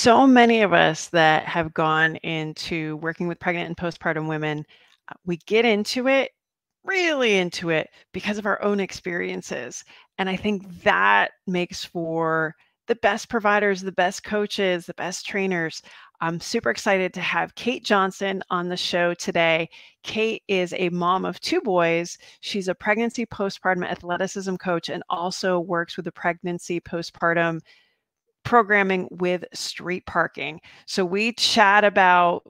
so many of us that have gone into working with pregnant and postpartum women, we get into it, really into it, because of our own experiences. And I think that makes for the best providers, the best coaches, the best trainers. I'm super excited to have Kate Johnson on the show today. Kate is a mom of 2 boys. She's a pregnancy postpartum athleticism coach and also works with the pregnancy postpartum programming with street parking. So we chat about,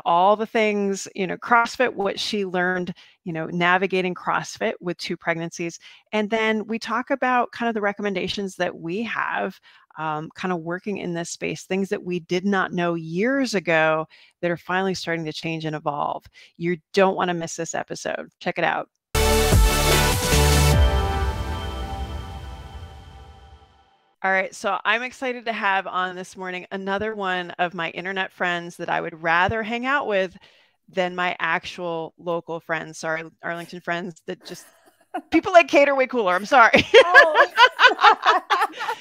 all the things, CrossFit, what she learned, navigating CrossFit with 2 pregnancies. And then we talk about kind of the recommendations that we have kind of working in this space, things that we did not know years ago that are finally starting to change and evolve. You don't want to miss this episode. Check it out. All right, so I'm excited to have on this morning another one of my internet friends that I would rather hang out with than my actual local friends. Sorry, Arlington friends, that just people like Kate are way cooler. I'm sorry. Oh.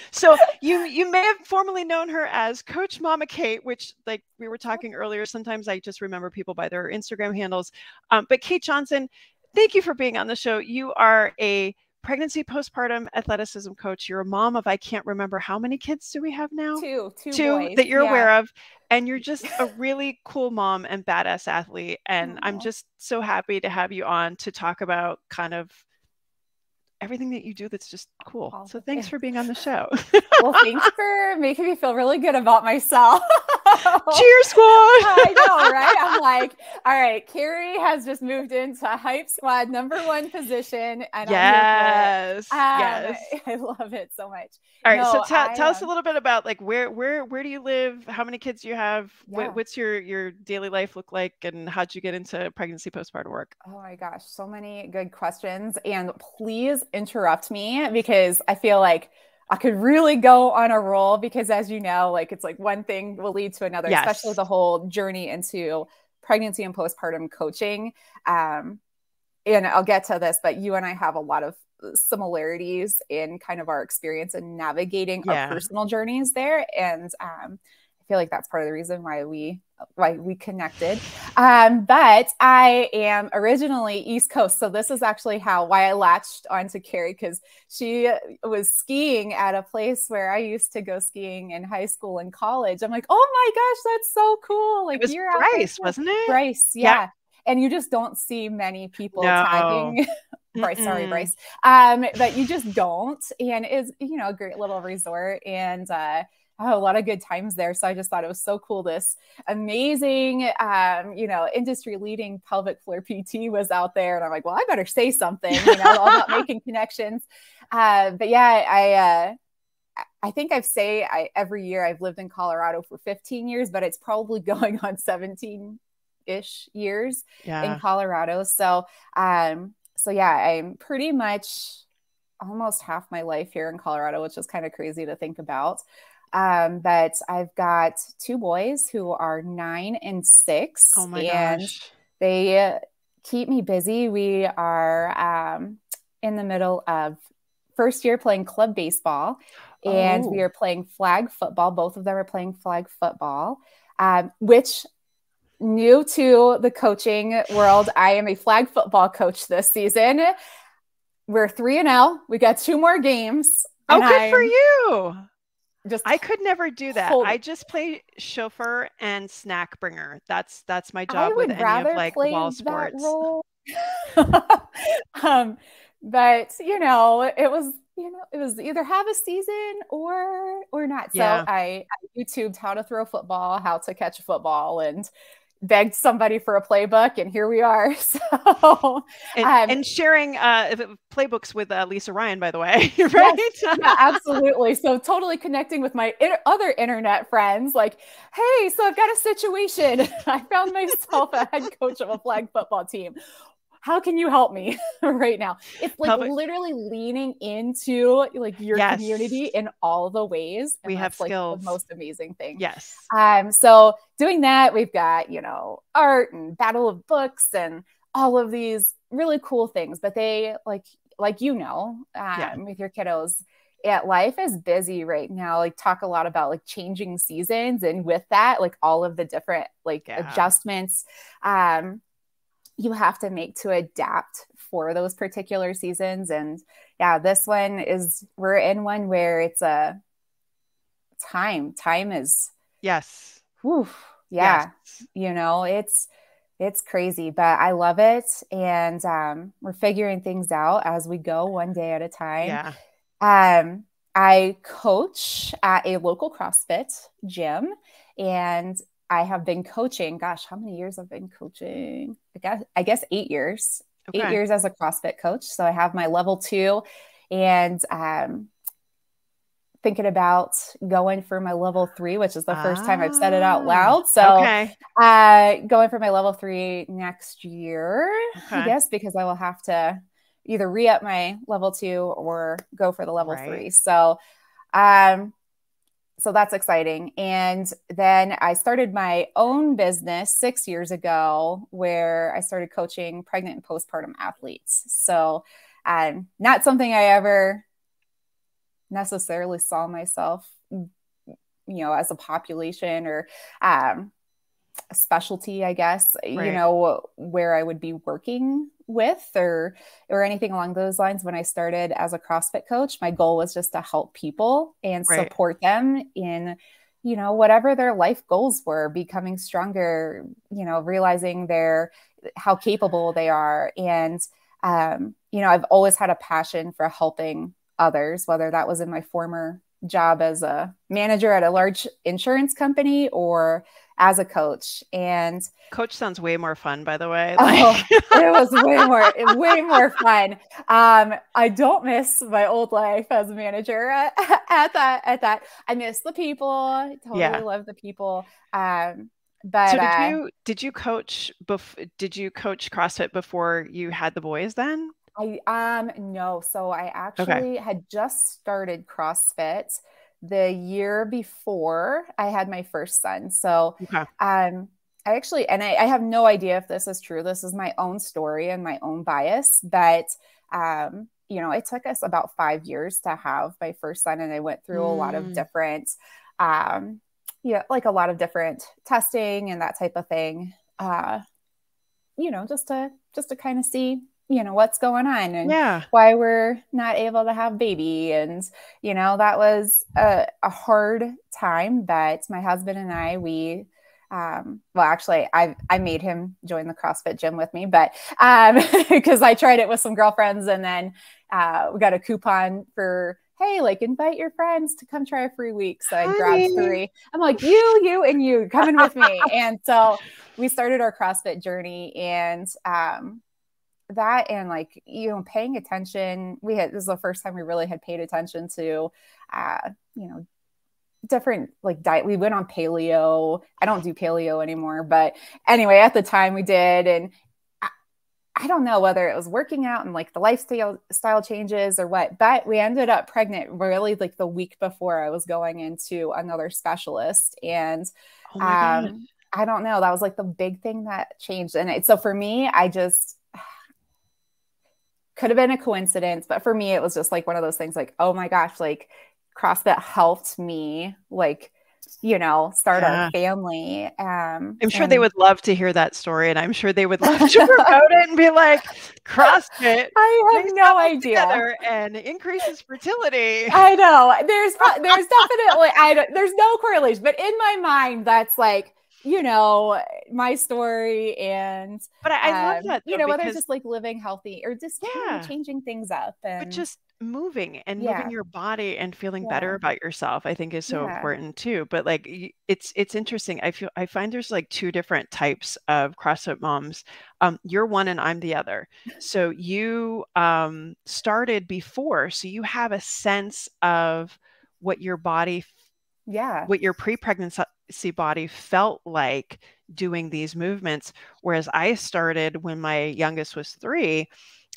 So you may have formerly known her as Coach Mama Kate, which, like we were talking earlier, sometimes I just remember people by their Instagram handles. But Kate Johnson, thank you for being on the show. You are a pregnancy postpartum athleticism coach. You're a mom of, I can't remember, how many kids do we have now? Two boys, that you're aware of. And you're just a really cool mom and badass athlete. And I'm just so happy to have you on to talk about kind of everything that you do that's just cool. So thanks for being on the show. Well, thanks for making me feel really good about myself. Cheer squad. I know, right? I'm like, all right, Carrie has just moved into Hype Squad #1 position. And yes. Yes. I love it so much. All right. So tell us a little bit about, like, where do you live? How many kids do you have? Yeah. What's your daily life look like? And how'd you get into pregnancy postpartum work? Oh my gosh. So many good questions. And please interrupt me, because I feel like I could really go on a roll, because as you know, like, it's like one thing will lead to another, yes, especially the whole journey into pregnancy and postpartum coaching. And I'll get to this, but you and I have a lot of similarities in kind of our experience in navigating our personal journeys there. And I feel like that's part of the reason why we connected. But I am originally East Coast. So this is actually why I latched onto Carrie, because she was skiing at a place where I used to go skiing in high school and college. I'm like, oh my gosh, that's so cool. Like, it was Bryce, wasn't it? Bryce. Yeah. And you just don't see many people tagging Bryce. Sorry, Bryce. But you just don't. And it's, a great little resort. And, a lot of good times there. So I just thought it was so cool. This amazing, industry leading pelvic floor PT was out there. And I'm like, well, I better say something, all about making connections. But yeah, I think every year I've lived in Colorado for 15 years, but it's probably going on 17-ish years in Colorado. So yeah, I'm pretty much almost half my life here in Colorado, which is kind of crazy to think about. But I've got 2 boys who are 9 and 6. Oh my gosh. They keep me busy. We are in the middle of first year playing club baseball, and we are playing flag football. Both of them are playing flag football, which, new to the coaching world, I am a flag football coach this season. We're 3-0. We got 2 more games. Oh, good for you. I could never do that. I just play chauffeur and snack bringer. That's my job with any of, like, wall sports. But it was either have a season or not. So I YouTubed how to throw football, how to catch a football, and begged somebody for a playbook, and here we are. So, and sharing playbooks with Lisa Ryan, by the way, right? Yes, yeah, absolutely. So totally connecting with my other internet friends, like, hey, so I've got a situation. I found myself a head coach of a flag football team. How can you help me right now? It's like literally leaning into, like, your community in all the ways. And we have skills. Like the most amazing thing. Yes. So doing that, we've got, art and battle of books and all of these really cool things, but they with your kiddos, life is busy right now. Like talk a lot about like changing seasons. And with that, like all of the different like adjustments, you have to make to adapt for those particular seasons. And yeah, this one is, we're in one where it's a time is. Yes. Whew, yeah. Yes. You know, it's crazy, but I love it. And we're figuring things out as we go, one day at a time. Yeah. I coach at a local CrossFit gym, and I have been coaching, gosh, how many years I've been coaching? I guess 8 years. Okay. 8 years as a CrossFit coach. So I have my level 2, and thinking about going for my level 3, which is the first time I've said it out loud. So going for my level 3 next year, I guess, because I will have to either re-up my level 2 or go for the level 3. So, so that's exciting. And then I started my own business 6 years ago, where I started coaching pregnant and postpartum athletes. So not something I ever necessarily saw myself, you know, as a population or a specialty, I guess, you know, where I would be working with or anything along those lines. When I started as a CrossFit coach, my goal was just to help people and support them in, you know, whatever their life goals were, becoming stronger, you know, realizing how capable they are. And, you know, I've always had a passion for helping others, whether that was in my former job as a manager at a large insurance company or as a coach. And coach sounds way more fun, by the way. Oh, it was way more fun. I don't miss my old life as a manager at that. I miss the people. I totally love the people. But so did you coach CrossFit before you had the boys then? No. So I actually had just started CrossFit the year before I had my first son. So, I actually, and I have no idea if this is true. This is my own story and my own bias, but, you know, it took us about 5 years to have my first son, and I went through a lot of different, like a lot of different testing and that type of thing, you know, just to kind of see, you know, what's going on and why we're not able to have baby. And, you know, that was a hard time, but my husband and I, well, actually I made him join the CrossFit gym with me, but, because I tried it with some girlfriends, and then, we got a coupon for, hey, like invite your friends to come try a free week. So I grabbed 3. I'm like, you, and you coming with me. And so we started our CrossFit journey, and, that, and like, you know, paying attention. This is the first time we really had paid attention to, you know, different like diet. We went on paleo. I don't do paleo anymore, but anyway, at the time we did. And I don't know whether it was working out and like the lifestyle changes or what, but we ended up pregnant really like the week before I was going into another specialist. And, I don't know, that was like the big thing that changed. And so for me, I just, could have been a coincidence, but for me, it was just like one of those things like, oh my gosh, like CrossFit helped me, like, you know, start our family. I'm sure they would love to hear that story, and I'm sure they would love to promote it and be like, CrossFit. I have no idea. And increases fertility. I know there's definitely, there's no correlation, but in my mind, that's like, you know, my story. And but I love that, you know, whether it's just like living healthy or just changing things up, and but just moving and moving your body and feeling better about yourself, I think is so important too. But like, it's interesting. I find there's like 2 different types of CrossFit moms. You're one and I'm the other. So you started before, so you have a sense of what your body, what your pre-pregnancy body felt like doing these movements. Whereas I started when my youngest was 3.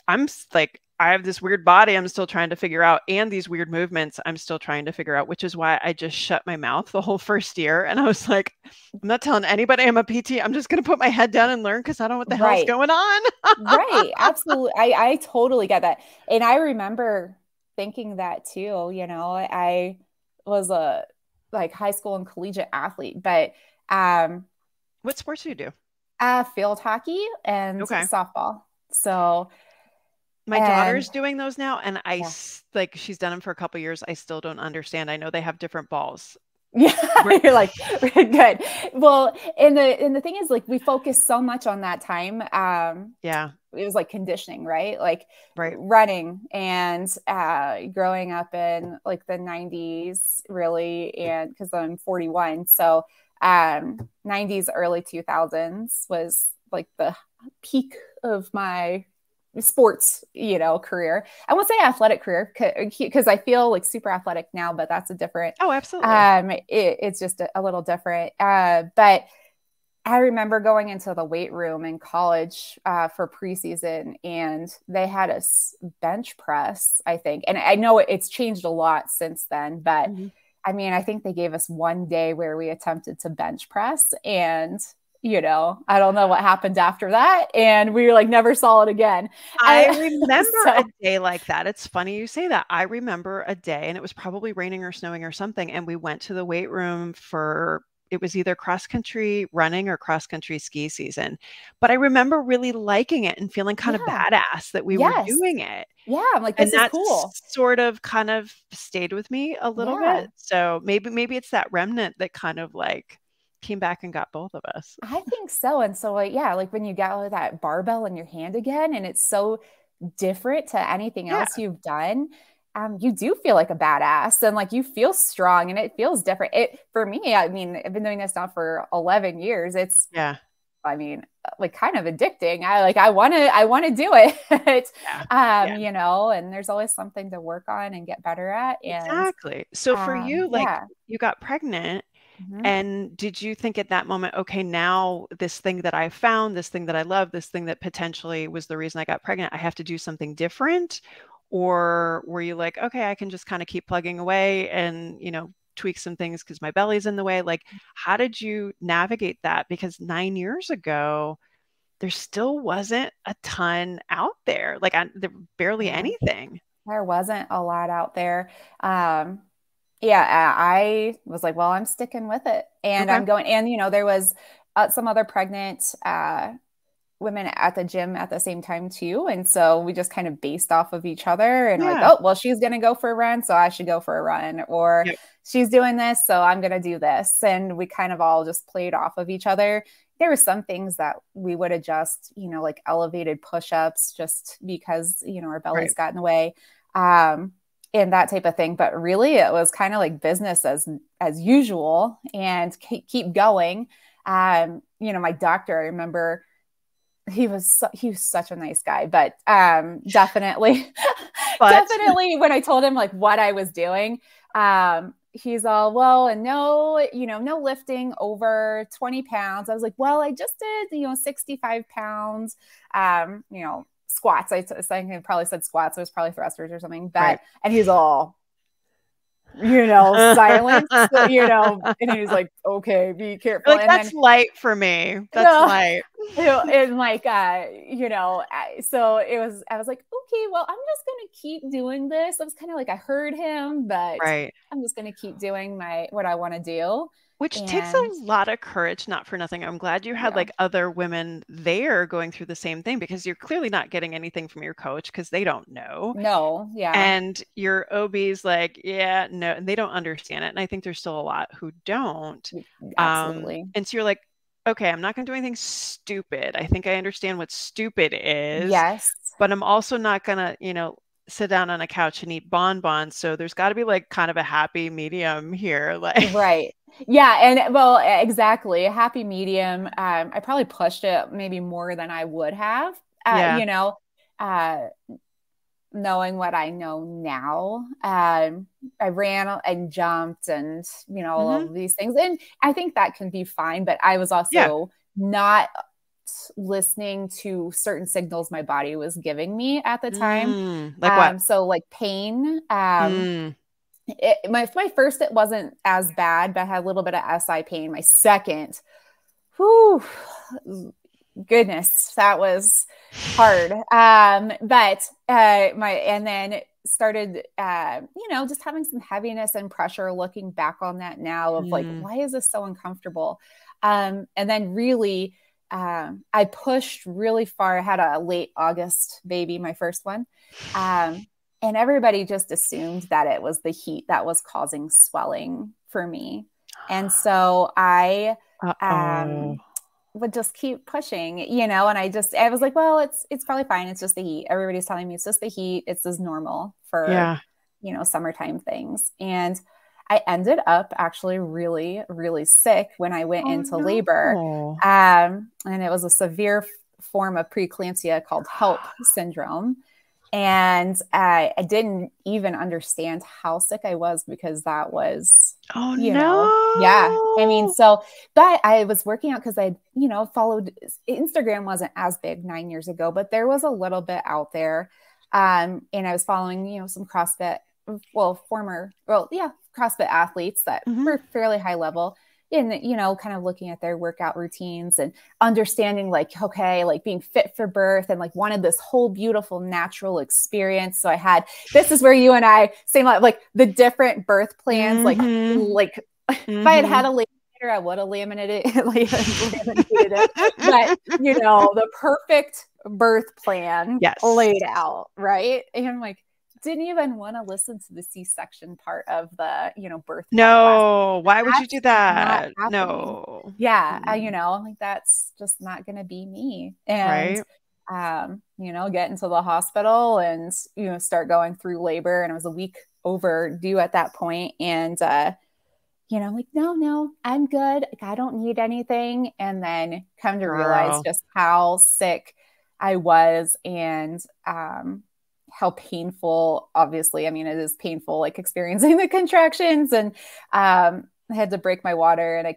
I'm like, I have this weird body I'm still trying to figure out, and these weird movements I'm still trying to figure out, which is why I just shut my mouth the whole first year. And I was like, I'm not telling anybody I'm a PT. I'm just going to put my head down and learn, because I don't know what the hell's going on. Right. Absolutely. I totally get that. And I remember thinking that too. You know, I was a like high school and collegiate athlete, but what sports do you do? Field hockey and Okay. softball. So my daughter's doing those now, and yeah. like she's done them for a couple years. I still don't understand. I know they have different balls. Yeah, you're like good. Well, and the thing is, like, we focus so much on that time. Yeah, it was like conditioning, right? Like right. running and growing up in like the 90s, really, and because I'm 41, so 90s, early 2000s was like the peak of my sports, you know, career. I won't say athletic career because I feel like super athletic now, but that's a different. Oh, absolutely. It's just a little different. But I remember going into the weight room in college for preseason, and they had a bench press, I think. And I know it's changed a lot since then, but I mean, I think they gave us one day where we attempted to bench press, and you know, I don't know what happened after that. And we like never saw it again. I remember a day like that. It's funny you say that. I remember a day, and it was probably raining or snowing or something. And we went to the weight room for, it was either cross country running or cross country ski season. But I remember really liking it and feeling kind of badass that we were doing it. Yeah. I'm like, this is cool. Sort of kind of stayed with me a little bit. So maybe it's that remnant that kind of like came back and got both of us. I think so. And so like, yeah, like when you get that barbell in your hand again, and it's so different to anything else you've done, you do feel like a badass, and like you feel strong, and it feels different. It for me, I mean, I've been doing this now for 11 years. It's I mean, like kind of addicting. I want to do it. You know, and there's always something to work on and get better at. And, exactly. So for you, like you got pregnant. And did you think at that moment, okay, now this thing that I found, this thing that I love, this thing that potentially was the reason I got pregnant, I have to do something different? Or were you like, okay, I can just kind of keep plugging away and, you know, tweak some things because my belly's in the way? Like, how did you navigate that? Because 9 years ago, there still wasn't a ton out there. Like there barely anything. There wasn't a lot out there. I was like, well, I'm sticking with it, and I'm going. And you know, there was some other pregnant women at the gym at the same time too, and so we just kind of based off of each other, and like, oh, well, she's gonna go for a run, so I should go for a run, or she's doing this, so I'm gonna do this, and we kind of all just played off of each other. There were some things that we would adjust, you know, like elevated push-ups, just because you know our bellies got in the way. And that type of thing. But really it was kind of like business as usual, and keep going. You know, my doctor, I remember he was such a nice guy, but definitely when I told him like what I was doing, he's all, well, and no, you know, no lifting over 20 pounds. I was like, well, I just did, you know, 65 pounds, you know, squats. I probably said squats. It was probably thrusters or something. But and he's all, you know, silent, you know, and he's like, okay, be careful. Like, and that's then, light for me. That's light. And like, you know, so I was like, okay, well, I'm just going to keep doing this. I was kind of like, I heard him, but I'm just going to keep doing what I want to do. Which takes a lot of courage, not for nothing. I'm glad you had like other women there going through the same thing, because you're clearly not getting anything from your coach because they don't know. No, And your OB's like, yeah, no, and they don't understand it. And I think there's still a lot who don't. Absolutely. And so you're like, okay, I'm not going to do anything stupid. I think I understand what stupid is. Yes. But I'm also not going to, you know, sit down on a couch and eat bonbons. So there's got to be like kind of a happy medium here. Like, right. Yeah. And well, exactly. A happy medium. I probably pushed it maybe more than I would have, you know, knowing what I know now. I ran and jumped and, you know, all of these things. And I think that can be fine, but I was also not listening to certain signals my body was giving me at the time. Like what? So like pain, my first, it wasn't as bad, but I had a little bit of SI pain. My second, goodness, that was hard. And then started, just having some heaviness and pressure looking back on that now of like, why is this so uncomfortable? And then really, I pushed really far. I had a late August baby, my first one. And everybody just assumed that it was the heat that was causing swelling for me. And so I, would just keep pushing, and I was like, well, it's probably fine. It's just the heat. Everybody's telling me it's just the heat. It's as normal for, summertime things. And I ended up actually really, really sick when I went into labor. And it was a severe form of preeclampsia called HELP syndrome. And I didn't even understand how sick I was because that was, yeah. I mean, but I was working out because I, followed, Instagram wasn't as big 9 years ago, but there was a little bit out there. And I was following, some CrossFit, CrossFit athletes that were fairly high level. And, kind of looking at their workout routines and understanding like, okay, like being fit for birth and like wanted this whole beautiful natural experience. So this is where you and I same like the different birth plans, like if I had a laminator, I would have laminated it. But, the perfect birth plan laid out. Right. And I'm like, didn't even want to listen to the C-section part of the, birth. No. Why would you do that? No. Yeah. I'm like, that's just not going to be me. And, get into the hospital and, start going through labor. And I was a week overdue at that point. And, I'm like, no, I'm good. Like, I don't need anything. And then come to realize just how sick I was and, how painful, obviously, I mean, it is painful, like experiencing the contractions, and I had to break my water and I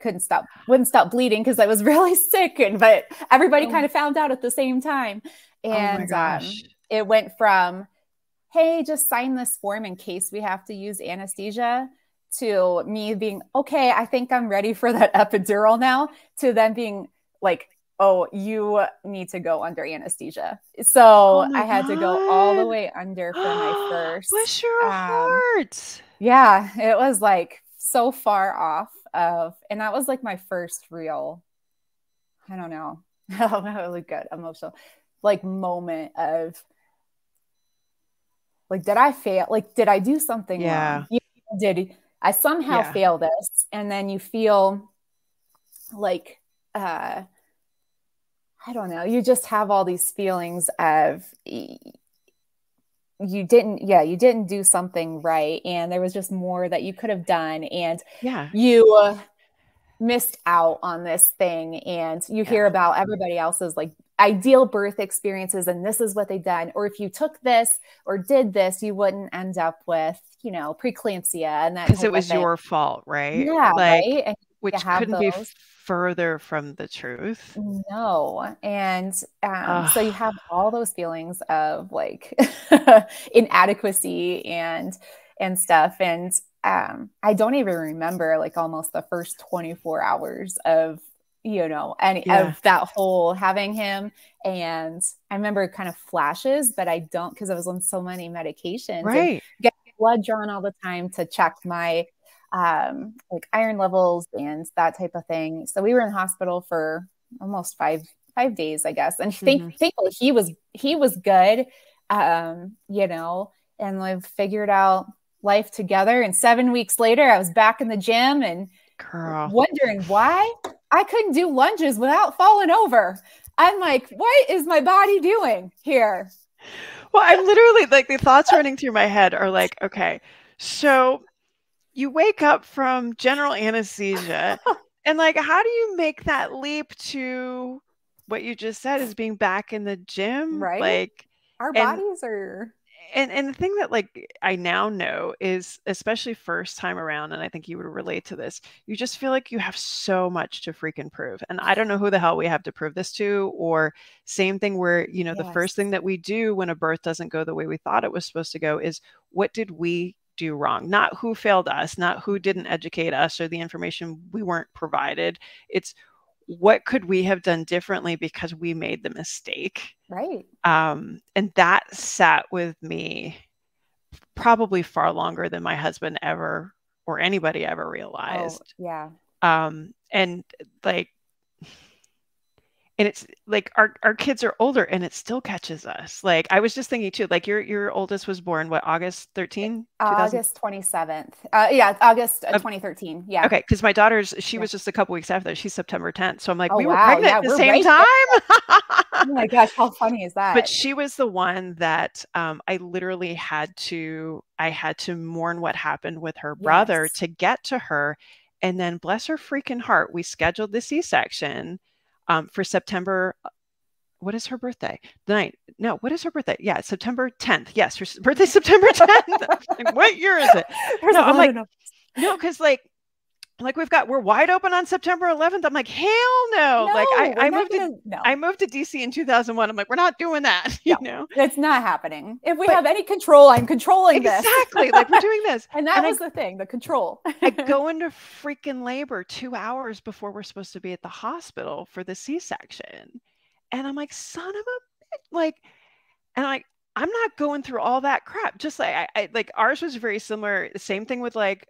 wouldn't stop bleeding because I was really sick. But everybody kind of found out at the same time. And it went from, hey, just sign this form in case we have to use anesthesia, to me being, okay, I think I'm ready for that epidural now, to then being like, oh, you need to go under anesthesia. So I had to go all the way under for my first. Bless your heart. Yeah, it was like so far off of, and that was like my first real, I don't know, really good emotional, like moment of like, did I fail? Like, did I do something wrong? Did I somehow fail this? And then you feel like, I don't know, you just have all these feelings of you didn't do something right. And there was just more that you could have done. And you missed out on this thing. And you hear about everybody else's like ideal birth experiences. And this is what they've done. Or if you took this or did this, you wouldn't end up with, preeclampsia. And that because it was your fault, right? Yeah. Right. And which couldn't be further from the truth. No. And so you have all those feelings of like inadequacy and stuff. And I don't even remember like almost the first 24 hours of, of that whole having him. And I remember kind of flashes, but I don't, because I was on so many medications and getting blood drawn all the time to check my like iron levels and that type of thing. So we were in the hospital for almost five days, I guess. And thankfully he was good, and we've figured out life together. And 7 weeks later, I was back in the gym and wondering why I couldn't do lunges without falling over. I'm like, what is my body doing here? Well, I'm literally like, the thoughts running through my head are like, okay, so you wake up from general anesthesia and like, how do you make that leap to what you just said is being back in the gym? Right. Like our bodies are. And the thing that like I now know is, especially first time around, and I think you would relate to this, you just feel like you have so much to freaking prove. And I don't know who the hell we have to prove this to, or same thing where, the first thing that we do when a birth doesn't go the way we thought it was supposed to go is, what did we do wrong? Not who failed us, not who didn't educate us or the information we weren't provided. It's what could we have done differently because we made the mistake. Right. And that sat with me probably far longer than my husband ever or anybody ever realized. Oh, yeah. And like, and it's like our kids are older and it still catches us. Like I was just thinking too, like your oldest was born what, August 13, 2000? August 27th. Yeah, August 2013. Yeah. Okay, because my daughter's, she was just a couple weeks after that. She's September 10th. So I'm like, Oh, we were wow. pregnant Yeah, at the we're same right time. Oh my gosh, how funny is that? But she was the one that I literally I had to mourn what happened with her brother Yes. to get to her. And then bless her freaking heart, we scheduled the C-section for September. What is her birthday? No, what is her birthday? Yeah, September 10th. Yes, her birthday's September 10th. Like, what year is it? No, I'm like, no, because like we're wide open on September 11th. I'm like, hell no. Like I moved to DC in 2001. I'm like, we're not doing that. You know, it's not happening. If we have any control, I'm controlling this. Exactly. Like we're doing this. And that was the thing, the control. I go into freaking labor 2 hours before we're supposed to be at the hospital for the C-section. And I'm like, son of a bitch. Like, and I'm not going through all that crap. Just like I like ours was very similar. The same thing with like,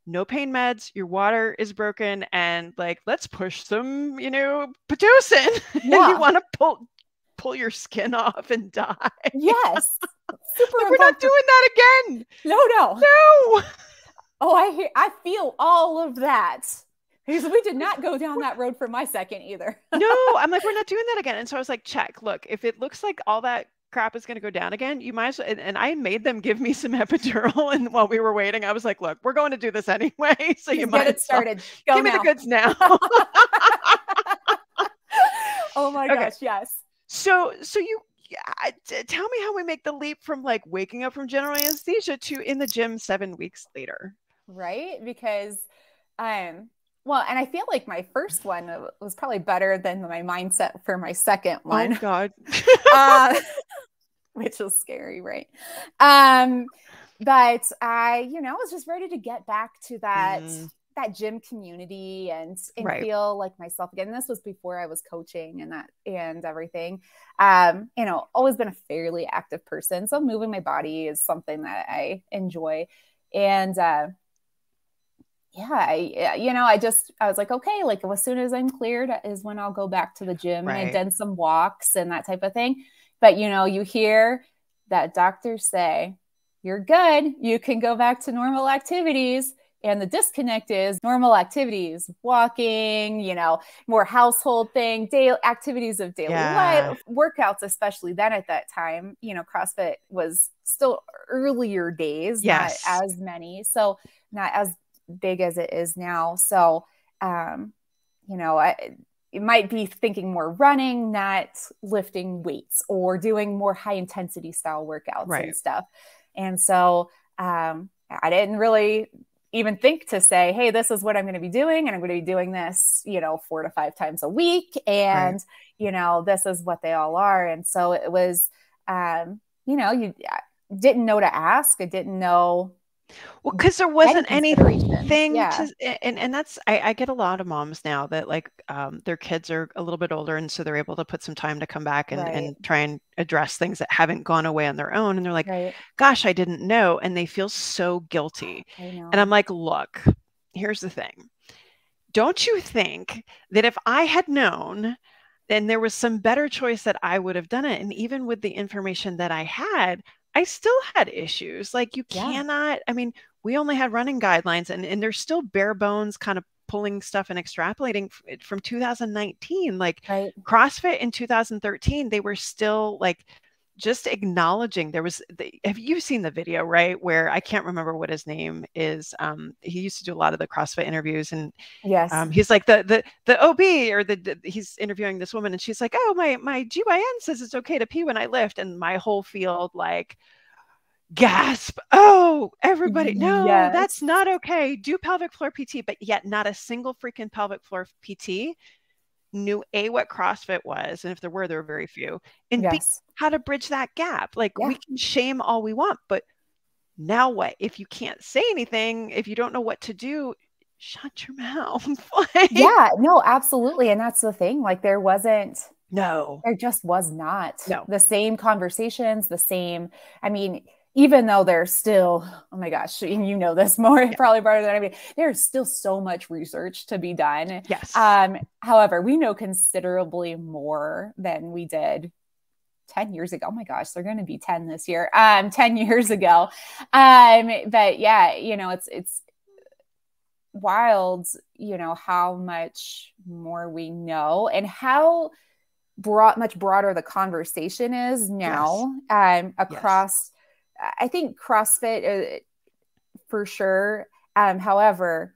no pain meds, your water is broken, and like, let's push some, you know, Pitocin. Yeah. You want to pull your skin off and die. Yes. Super like, we're not doing that again. No. Oh, I feel all of that. Because we did not go down that road for my second either. No, I'm like, we're not doing that again. And so I was like, check, look, if it looks like all that crap is going to go down again, you might as well. And I made them give me some epidural. And while we were waiting, I was like, look, we're going to do this anyway. So you might get it started. Give me the goods now. Oh my gosh. Yes. So you tell me how we make the leap from like waking up from general anesthesia to in the gym 7 weeks later. Right. Because, well, and I feel like my first one was probably better than my mindset for my second one. Oh God. Which was scary, right? But I, was just ready to get back to that gym community and feel like myself again. And this was before I was coaching and everything. Always been a fairly active person. So moving my body is something that I enjoy. And I was like, okay, like as soon as I'm cleared is when I'll go back to the gym. And I did some walks and that type of thing. But, you hear that doctors say, you're good. You can go back to normal activities. And the disconnect is normal activities, walking, more household thing, daily activities of daily life, workouts, especially then at that time, CrossFit was still earlier days, not as many. So not as big as it is now. So, it might be thinking more running, not lifting weights or doing more high intensity style workouts and stuff. And so, I didn't really even think to say, hey, this is what I'm going to be doing. And I'm going to be doing this, 4 to 5 times a week. And, this is what they all are. And so it was, you didn't know to ask. I didn't know. Well, because there wasn't anything and that's, I get a lot of moms now that like their kids are a little bit older. And so they're able to put some time to come back and try and address things that haven't gone away on their own. And they're like, gosh, I didn't know. And they feel so guilty. And I'm like, look, here's the thing. Don't you think that if I had known, then there was some better choice that I would have done it. And even with the information that I still had issues. Like you cannot, I mean, we only had running guidelines and they're still bare bones kind of pulling stuff and extrapolating from 2019. Like CrossFit in 2013, they were still like just acknowledging there was, have you seen the video, right? Where I can't remember what his name is. He used to do a lot of the CrossFit interviews and he's like the OB or he's interviewing this woman and she's like, oh, my GYN says it's okay to pee when I lift. And my whole field, like, gasp. Oh, everybody. No, that's not okay. Do pelvic floor PT, but yet not a single freaking pelvic floor PT knew what CrossFit was. And if there were very few and how to bridge that gap. Like we can shame all we want, but now what? If you can't say anything, if you don't know what to do, shut your mouth. No, absolutely. And that's the thing. Like there just was not the same conversations, I mean, even though there's still, oh my gosh, you know this more probably better than anybody, there's still so much research to be done. Yes. However, we know considerably more than we did 10 years ago. Oh my gosh, they're going to be 10 this year. 10 years ago. But yeah, you know, it's wild, you know, how much more we know and how much broader the conversation is now. Across, I think CrossFit for sure. However,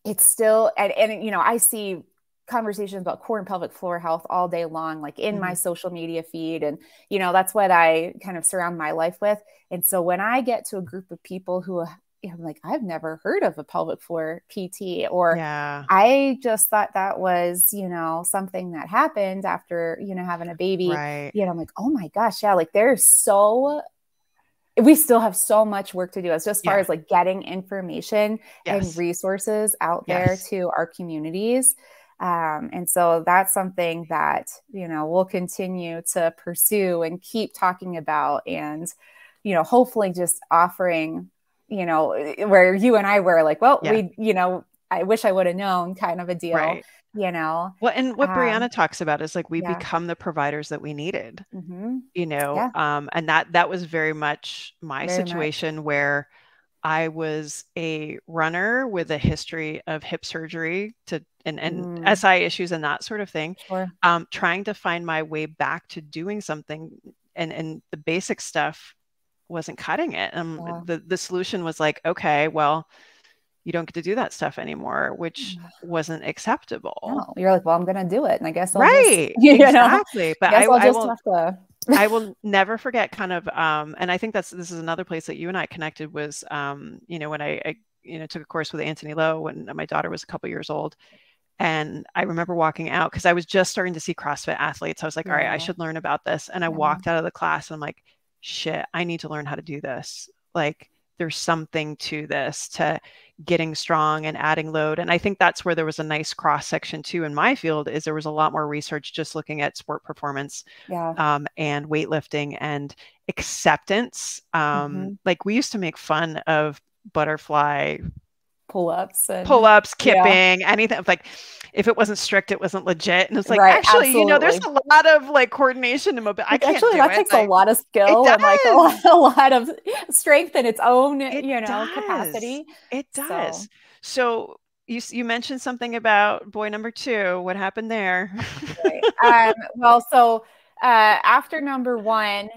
it's still, and, you know, I see conversations about core and pelvic floor health all day long, like in my social media feed. And, you know, that's what I kind of surround my life with. And so when I get to a group of people who I'm like, I've never heard of a pelvic floor PT, or I just thought that was, you know, something that happened after, you know, having a baby, you know, I'm like, oh my gosh. Yeah. Like we still have so much work to do as just far as like getting information and resources out there to our communities. And so that's something that, you know, we'll continue to pursue and keep talking about, and, you know, hopefully just offering, you know, where you and I were like, well, we, you know, I wish I would have known kind of a deal, you know. Well, and what Brianna talks about is like, we become the providers that we needed, you know, and that was very much my situation where I was a runner with a history of hip surgery and SI issues and that sort of thing, trying to find my way back to doing something, and the basic stuff wasn't cutting it. The solution was like, okay, well, you don't get to do that stuff anymore, which wasn't acceptable. No, you're like, well, I'm going to do it. And I guess I'll just, exactly. Know, but I will never forget kind of, and I think this is another place that you and I connected was, you know, when I you know, took a course with Anthony Lowe when my daughter was a couple years old. And I remember walking out because I was just starting to see CrossFit athletes. I was like, all right, I should learn about this. And I walked out of the class and I'm like, shit, I need to learn how to do this. Like, there's something to this, to getting strong and adding load. And I think that's where there was a nice cross section too in my field, is there was a lot more research just looking at sport performance and weightlifting and acceptance. Like, we used to make fun of butterfly pull-ups, kipping, anything. Like, if it wasn't strict, it wasn't legit. And it's like, actually, absolutely. You know, there's a lot of like coordination and mobility. I can't actually, do that it. takes a lot of skill and like a lot of strength in its own, capacity. It does. So you mentioned something about boy number 2. What happened there? Well, so after number 1,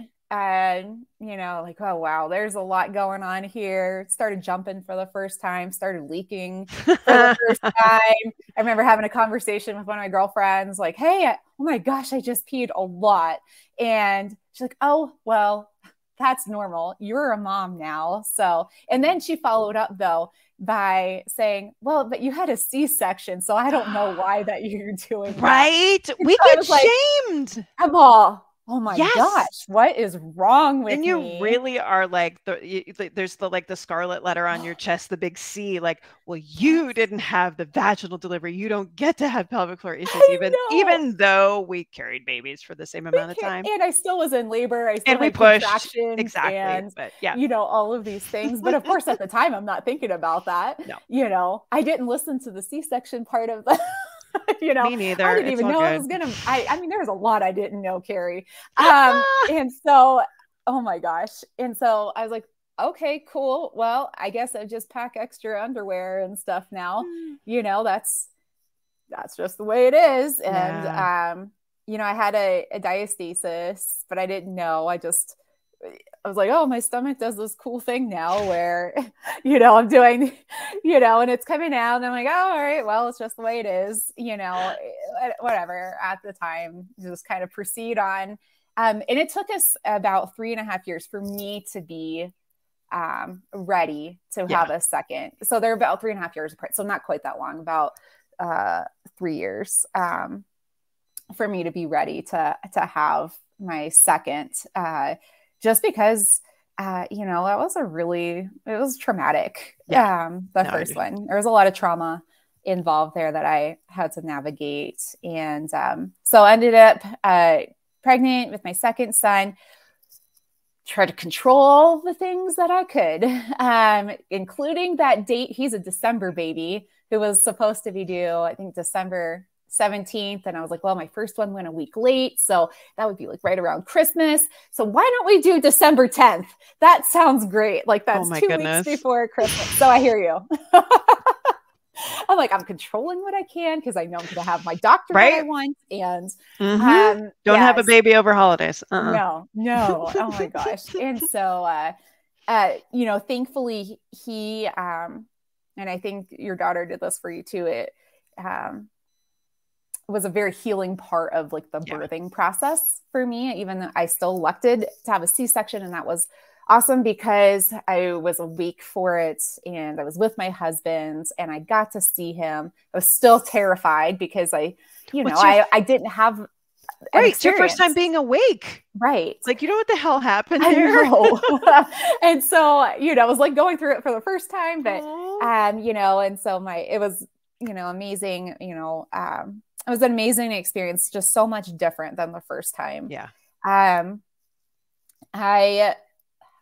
you know, like, oh, wow, there's a lot going on here. Started jumping for the first time, started leaking for the first time. I remember having a conversation with one of my girlfriends, like, hey, oh my gosh, I just peed a lot. And she's like, oh, well, that's normal. You're a mom now. So, and then she followed up though by saying, well, but you had a C-section, so I don't know why that you're doing right. That. We get shamed. Come on. Oh my gosh, what is wrong with me? And you really are like, there's the scarlet letter on your chest, the big C, like, well, you didn't have the vaginal delivery. You don't get to have pelvic floor issues, even though we carried babies for the same amount of time. And I still was in labor. I still had contractions. Exactly. And, but you know, all of these things. But of course, at the time, I'm not thinking about that. No. You know, I didn't listen to the C-section part of the you know, me neither. I didn't even know I was gonna. I mean, there was a lot I didn't know, Carrie. And so, oh my gosh. And so I was like, okay, cool. Well, I guess I just pack extra underwear and stuff now. You know, that's just the way it is. And you know, I had a diastasis, but I didn't know. I was like, oh, my stomach does this cool thing now where, you know, I'm doing, you know, and it's coming out and I'm like, oh, all right, well, it's just the way it is, you know, whatever at the time, just kind of proceed on. And it took us about 3.5 years for me to be ready to have a second. So they're about 3.5 years apart. So not quite that long, about 3 years for me to be ready to have my second, just because, you know, it was traumatic. The first one, there was a lot of trauma involved there that I had to navigate. And so I ended up pregnant with my second son. tried to control all the things that I could, including that date. He's a December baby who was supposed to be due, I think, December 17th. And I was like, well, my first one went a week late, so that would be like right around Christmas. So why don't we do December 10th? That sounds great. Like that's 2 weeks before Christmas. So I hear you. I'm like, I'm controlling what I can because I know I'm going to have my doctor that I want. And don't have a baby over holidays. No. Oh my gosh. And so, you know, thankfully he, and I think your daughter did this for you too. It was a very healing part of like the birthing process for me, even though I still elected to have a C-section, and that was awesome because I was awake for it and I was with my husband and I got to see him. I was still terrified because I didn't have it's your first time being awake. Right. Like, you know what the hell happened there? I know. And so, you know, I was like going through it for the first time, but, you know, and so it was, you know, amazing, you know, it was an amazing experience, just so much different than the first time. Yeah. I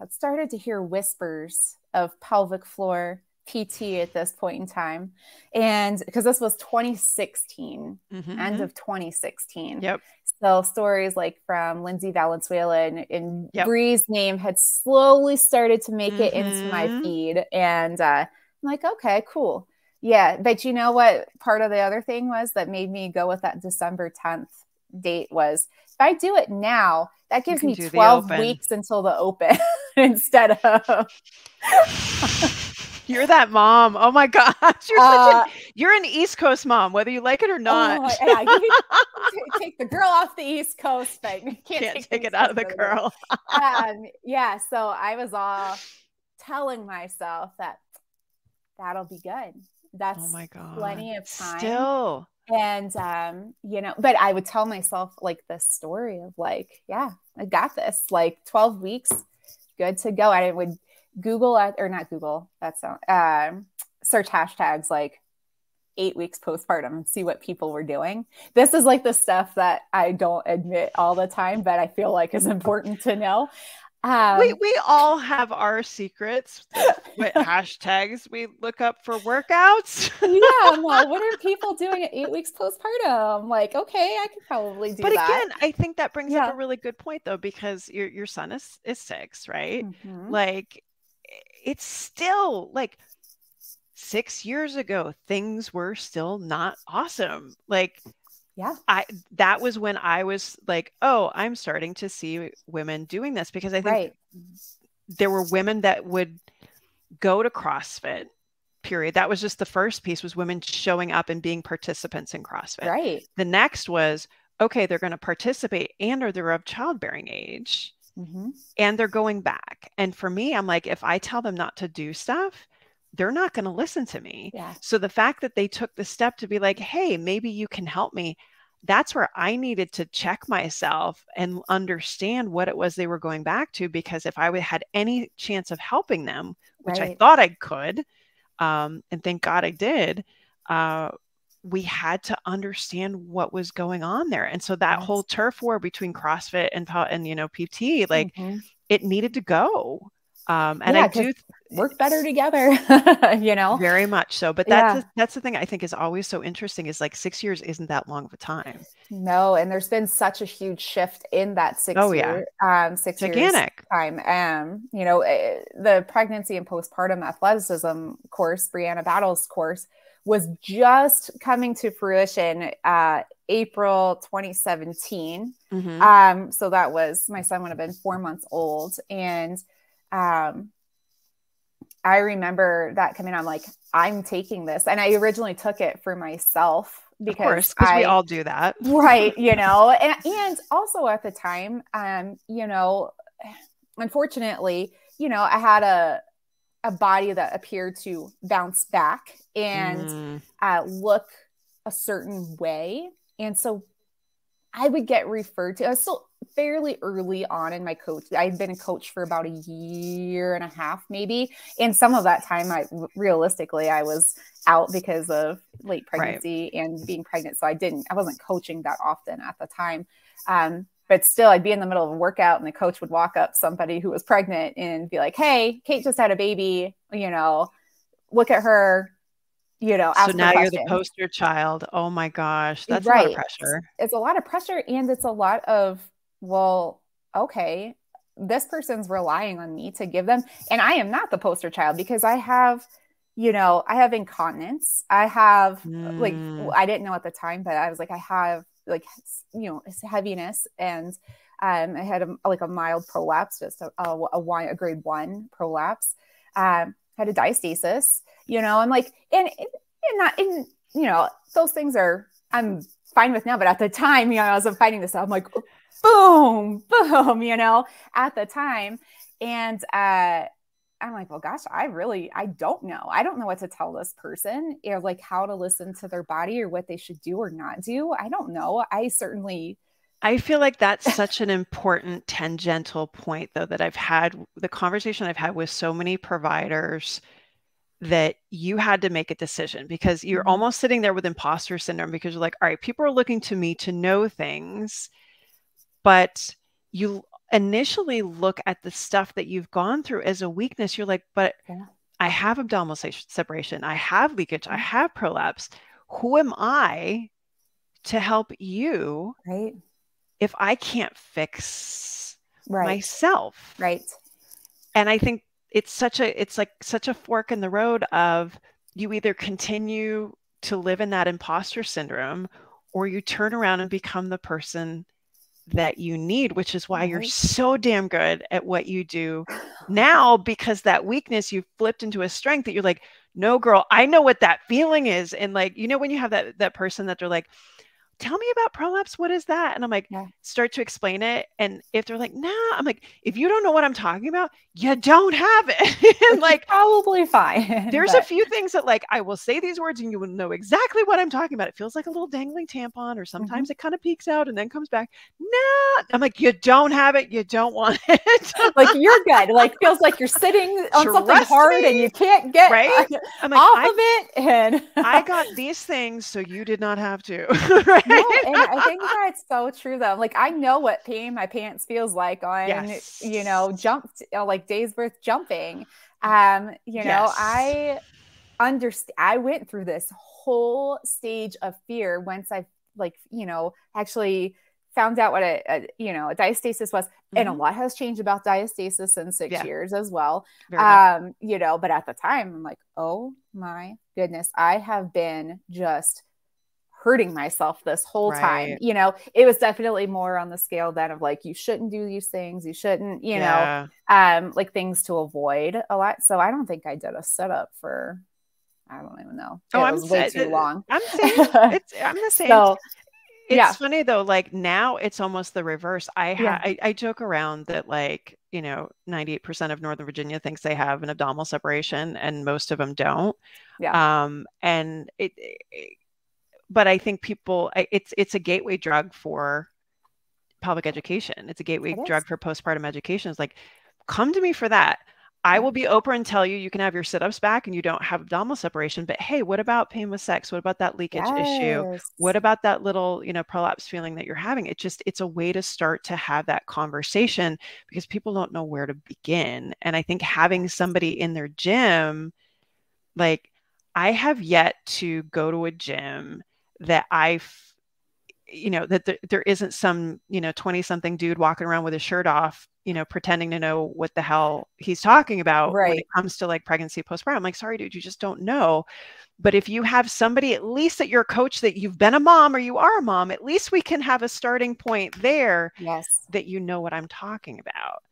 had started to hear whispers of pelvic floor PT at this point in time. And because this was 2016, end of 2016. Yep. So stories like from Lindsay Valenzuela and Bree's name had slowly started to make it into my feed. And I'm like, okay, cool. Yeah. But you know what? Part of the other thing was that made me go with that December 10th date was, if I do it now, that gives me 12 weeks until the open instead of. You're that mom. Oh my gosh. You're an East Coast mom, whether you like it or not. Yeah, you can take the girl off the East Coast, but you can't take it out of the girl. Yeah. So I was all telling myself that that'll be good. That's plenty of time. Still. And, you know, but I would tell myself like this story of like, yeah, I got this, like 12 weeks, good to go. I would Google or not Google, that's not, search hashtags like 8 weeks postpartum and see what people were doing. This is like the stuff that I don't admit all the time, but I feel like is important to know. We all have our secrets with hashtags we look up for workouts. Yeah, well, what are people doing at 8 weeks postpartum? Like, okay, I could probably do that. But again, I think that brings up a really good point though, because your son is 6, right? Like, it's still like 6 years ago, things were still not awesome. Like, that was when I was like, oh, I'm starting to see women doing this, because I think there were women that would go to CrossFit, period. That was just the first piece, was women showing up and being participants in CrossFit. Right. The next was, okay, they're going to participate or they're of childbearing age and they're going back. And for me, I'm like, if I tell them not to do stuff, they're not going to listen to me. Yeah. So the fact that they took the step to be like, hey, maybe you can help me. That's where I needed to check myself and understand what it was they were going back to. Because if I had any chance of helping them, which I thought I could, and thank God I did, we had to understand what was going on there. And so that whole turf war between CrossFit and you know, PT, like it needed to go. And I do work better together, you know, very much so. But that's the thing I think is always so interesting, is like 6 years isn't that long of a time. No. And there's been such a huge shift in that 6 year, 6 gigantic years time. You know, the pregnancy and postpartum athleticism course, Brianna Battles course, was just coming to fruition, April 2017. So that was, my son would have been 4 months old. And, I remember that coming on, like, I'm taking this. And I originally took it for myself because we all do that. Right. You know, and also at the time, you know, unfortunately, you know, I had a body that appeared to bounce back and look a certain way. And so I would get referred to, I was still fairly early on in my coach. I'd been a coach for about 1.5 years, maybe. And some of that time, realistically, I was out because of late pregnancy and being pregnant. So I wasn't coaching that often at the time. But but still I'd be in the middle of a workout and the coach would walk up somebody who was pregnant and be like, hey, Kate just had a baby, look at her, ask so now her you're the questions. poster child. Oh my gosh. That's a lot of pressure. It's a lot of pressure. And it's a lot of, well, okay, this person's relying on me to give them. And I am not the poster child because I have incontinence. I have I didn't know at the time, but I was like, I have heaviness, and I had a mild prolapse, just a grade 1 prolapse. Had a diastasis, I'm like, and those things I'm fine with now, but at the time, I was fighting this. I'm like, boom, boom, at the time. And, I'm like, well, gosh, I don't know. I don't know what to tell this person, or like how to listen to their body or what they should do or not do. I don't know. I feel like that's such an important tangential point, though, that the conversation I've had with so many providers, that you had to make a decision because you're almost sitting there with imposter syndrome because you're like, all right, people are looking to me to know things, but you initially look at the stuff that you've gone through as a weakness. You're like, but I have abdominal separation. I have leakage. I have prolapse. Who am I to help you? Right. If I can't fix myself. Right. And I think it's like such a fork in the road of, you either continue to live in that imposter syndrome or you turn around and become the person that you need, which is why you're so damn good at what you do now, because that weakness you've flipped into a strength that you're like, no, girl, I know what that feeling is. And like, when you have that person that they're like, tell me about prolapse. What is that? And I'm like, start to explain it. And if they're like, nah, I'm like, if you don't know what I'm talking about, you don't have it. And like, probably fine. There's a few things that like, I will say these words and you will know exactly what I'm talking about. It feels like a little dangling tampon, or sometimes it kind of peeks out and then comes back. Nah, I'm like, you don't have it. You don't want it. Like, you're good. Like, feels like you're sitting on something hard and you can't get I'm like, off of it. And I got these things, so you did not have to. Right? No, and I think that's so true though. Like, I know what peeing my pants feels like on, like days worth jumping. I understand. I went through this whole stage of fear once I actually found out what a diastasis was. And a lot has changed about diastasis in 6 years as well. But at the time I'm like, oh my goodness, I have been just hurting myself this whole time. It was definitely more on the scale then of like, you shouldn't do these things. You shouldn't, like things to avoid a lot. So I don't think I did a setup for, I don't even know. It was way too long. I'm the same. So, it's funny though, like now it's almost the reverse. I joke around that 98% of Northern Virginia thinks they have an abdominal separation and most of them don't. And but I think it's a gateway drug for pelvic education. It's a gateway drug for postpartum education. It's like, come to me for that. I will be open and tell you can have your sit-ups back and you don't have abdominal separation, but hey, what about pain with sex? What about that leakage issue? What about that little, prolapse feeling that you're having? It's a way to start to have that conversation because people don't know where to begin. And I think having somebody in their gym, like I have yet to go to a gym that that there isn't some, 20 something dude walking around with his shirt off, pretending to know what the hell he's talking about when it comes to like pregnancy, postpartum. I'm like, sorry, dude, you just don't know. But if you have somebody, at least that you're a coach, that you've been a mom or you are a mom, at least we can have a starting point there that you know what I'm talking about.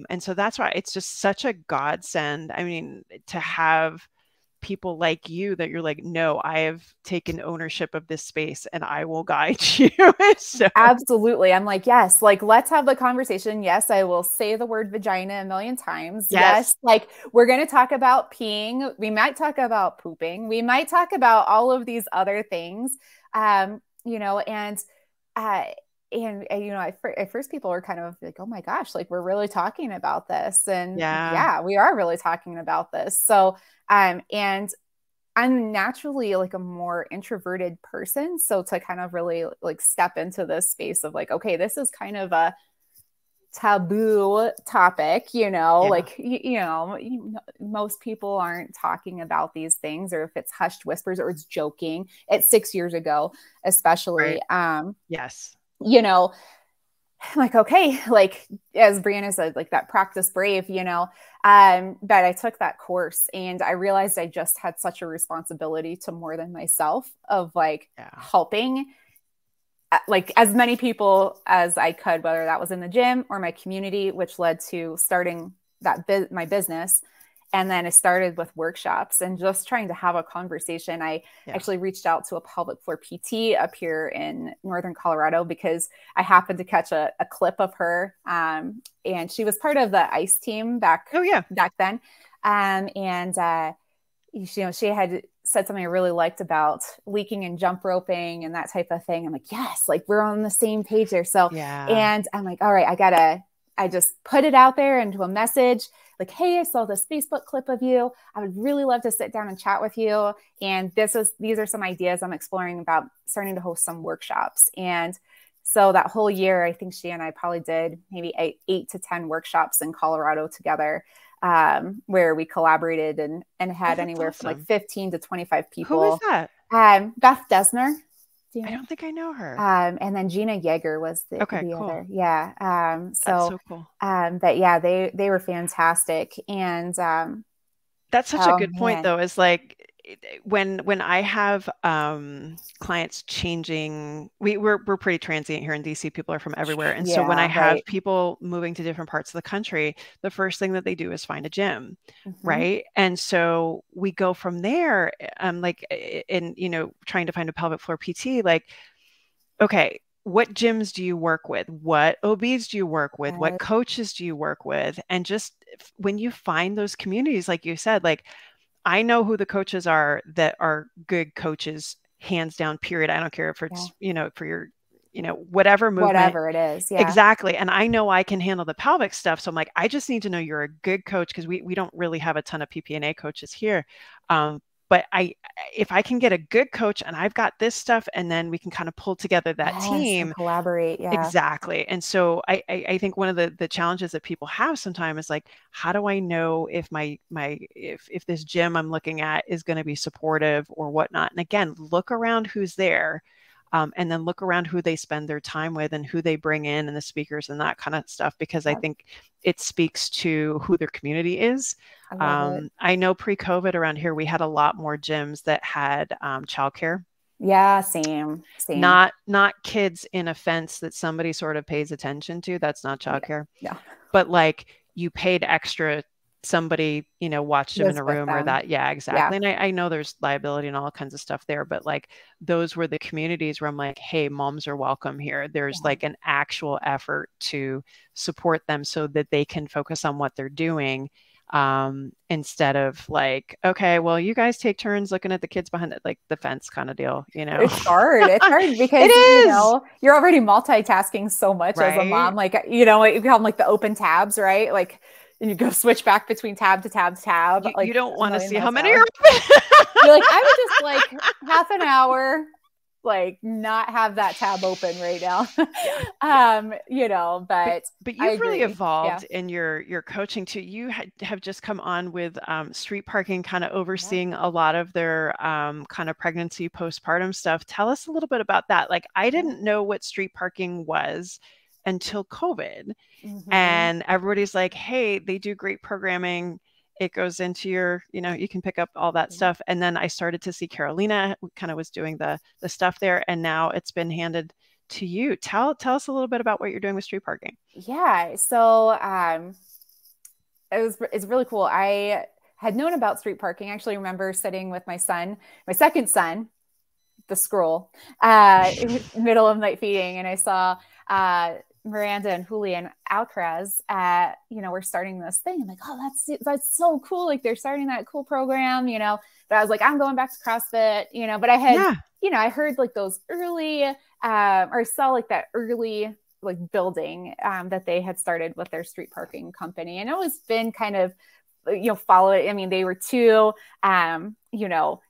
And so that's why it's just such a godsend. I mean, to have people like you that you're like, no, I have taken ownership of this space and I will guide you. So. Absolutely. I'm like, yes, like, let's have the conversation. Yes, I will say the word vagina a million times. Yes. Like, we're going to talk about peeing. We might talk about pooping. We might talk about all of these other things. At first people were kind of like, oh my gosh, like, we're really talking about this. And we are really talking about this. So, and I'm naturally like a more introverted person. So to kind of really like step into this space of like, okay, this is kind of a taboo topic, like, most people aren't talking about these things, or if it's hushed whispers or it's joking. It's 6 years ago, especially. Right. Yes. I'm like, okay, like as Brianna said, like that practice brave, but I took that course and I realized I just had such a responsibility to more than myself of like helping like as many people as I could, whether that was in the gym or my community, which led to starting my business. And then I started with workshops and just trying to have a conversation. I actually reached out to a pelvic floor PT up here in Northern Colorado because I happened to catch a clip of her. And she was part of the ICE team back then. She had said something I really liked about leaking and jump roping and that type of thing. I'm like, yes, like we're on the same page there. So, and I'm like, all right, I just put it out there into a message like, hey, I saw this Facebook clip of you. I would really love to sit down and chat with you. And these are some ideas I'm exploring about starting to host some workshops. And so that whole year, I think she and I probably did maybe 8 to 10 workshops in Colorado together, where we collaborated and had anywhere from like 15 to 25 people. Who is that? Beth Desner. I don't think I know her. And then Gina Yeager was the cool. other. Yeah. That's so cool. But yeah, they were fantastic. And that's such a good point though, is like when I have clients changing, we're pretty transient here in DC. People are from everywhere. And so when I have people moving to different parts of the country, the first thing that they do is find a gym. Right. And so we go from there, like in, trying to find a pelvic floor PT, like, okay, what gyms do you work with? What OBs do you work with? What coaches do you work with? And just when you find those communities, like you said, like, I know who the coaches are that are good coaches, hands down, period. I don't care if it's, for your, whatever movement. Whatever it is. Yeah. Exactly. And I know I can handle the pelvic stuff. So I'm like, I just need to know you're a good coach, because we don't really have a ton of PPNA coaches here. But if I can get a good coach and I've got this stuff, and then we can kind of pull together that team, collaborate. Yeah, exactly. And so I think one of the challenges that people have sometimes is like, how do I know if if this gym I'm looking at is going to be supportive or whatnot? And again, look around who's there. And then look around who they spend their time with and who they bring in and the speakers and that kind of stuff, because I think it speaks to who their community is. I know pre-COVID around here, we had a lot more gyms that had childcare. Yeah, same. Not kids in a fence that somebody sort of pays attention to. That's not childcare. Yeah. But like you paid extra, somebody, watched them in a room or that. Yeah, exactly. Yeah. And I know there's liability and all kinds of stuff there, but like those were the communities where I'm like, hey, moms are welcome here. There's like an actual effort to support them so that they can focus on what they're doing. Instead of like, okay, well, you guys take turns looking at the kids behind it, like the fence kind of deal, It's hard. It's hard because, you're already multitasking so much as a mom. Like, you call them like the open tabs, right? Like, and you go switch back between tab to tab to tab. You don't want to see how many are open. You're like, I would just like half an hour, like not have that tab open right now. But you've really evolved in your coaching too. You have just come on with Street Parking, kind of overseeing a lot of their kind of pregnancy postpartum stuff. Tell us a little bit about that. Like, I didn't know what Street Parking was until COVID. And everybody's like, hey, they do great programming. It goes into your, you can pick up all that stuff. And then I started to see Carolina kind of was doing the stuff there. And now it's been handed to you. Tell us a little bit about what you're doing with Street Parking. Yeah. So it's really cool. I had known about Street Parking. I actually remember sitting with my second son, the scroll, middle of night feeding. And I saw Miranda and Julian Alcaraz we're starting this thing. I'm like, oh, that's so cool. Like they're starting that cool program, but I was like, I'm going back to CrossFit, but I had, I heard like those early, or saw like that early like building, that they had started with their Street Parking company. And it was been kind of, follow it. I mean, they were two,